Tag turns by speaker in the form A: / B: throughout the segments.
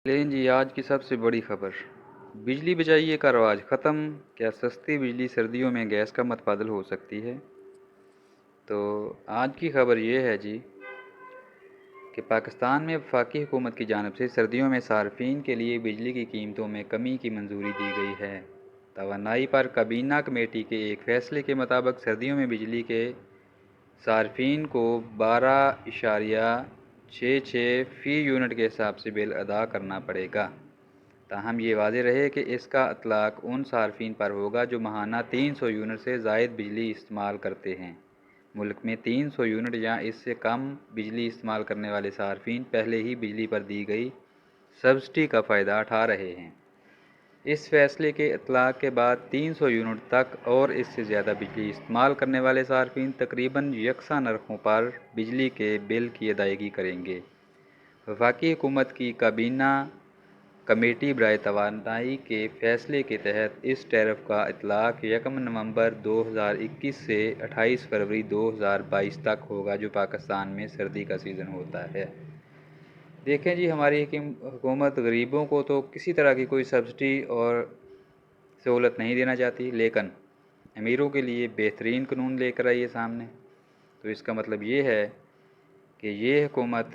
A: लें जी, आज की सबसे बड़ी खबर। बिजली बचाइए का रवाज ख़त्म, क्या सस्ती बिजली सर्दियों में गैस का मतबादल हो सकती है? तो आज की खबर ये है जी कि पाकिस्तान में वफाकी हुकूमत की जानिब से सर्दियों में सार्फिन के लिए बिजली की कीमतों में कमी की मंजूरी दी गई है। तवानाई पर काबीना कमेटी के एक फैसले के मुताबिक सर्दियों में बिजली के सार्फिन को 12.66 फ़ी यूनिट के हिसाब से बिल अदा करना पड़ेगा। ताहम ये वाज़ेह रहे कि इसका इतलाक़ उन सार्फिन पर होगा जो माहाना 300 यूनिट से ज़ायद बिजली इस्तेमाल करते हैं। मुल्क में 300 यूनिट या इससे कम बिजली इस्तेमाल करने वाले सार्फिन पहले ही बिजली पर दी गई सब्सिडी का फ़ायदा उठा रहे हैं। इस फैसले के इतलाक़ के बाद 300 यूनिट तक और इससे ज़्यादा बिजली इस्तेमाल करने वाले सार्फिन तकरीबन यकसा नरखों पर बिजली के बिल की अदायगी करेंगे। वफाकी हुकूमत की काबीना कमेटी बराए तवानाई के फैसले के तहत इस टैरिफ का इतलाक़ 1 नवंबर 2021 से 28 फरवरी 2022 तक होगा, जो पाकिस्तान में सर्दी का सीज़न होता है। देखें जी, हमारी हुकूमत गरीबों को तो किसी तरह की कोई सब्सिडी और सहूलत नहीं देना चाहती, लेकिन अमीरों के लिए बेहतरीन कानून लेकर आई है सामने। तो इसका मतलब ये है कि ये हुकूमत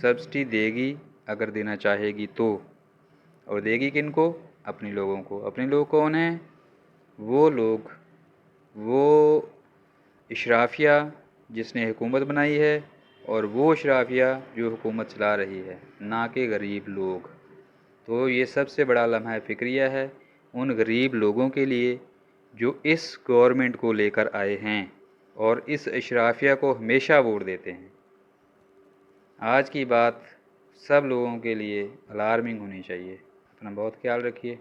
A: सब्सिडी देगी अगर देना चाहेगी तो, और देगी किन को? अपने लोगों को। अपने लोग कौन हैं? वो लोग, वो इशराफिया जिसने हुकूमत बनाई है, और वो इशराफिया जो हुकूमत चला रही है, ना कि गरीब लोग। तो ये सबसे बड़ा लम्हा फ़िक्रिया है उन गरीब लोगों के लिए जो इस गवर्नमेंट को लेकर आए हैं और इस इशराफिया को हमेशा वोट देते हैं। आज की बात सब लोगों के लिए अलार्मिंग होनी चाहिए। अपना बहुत ख्याल रखिए।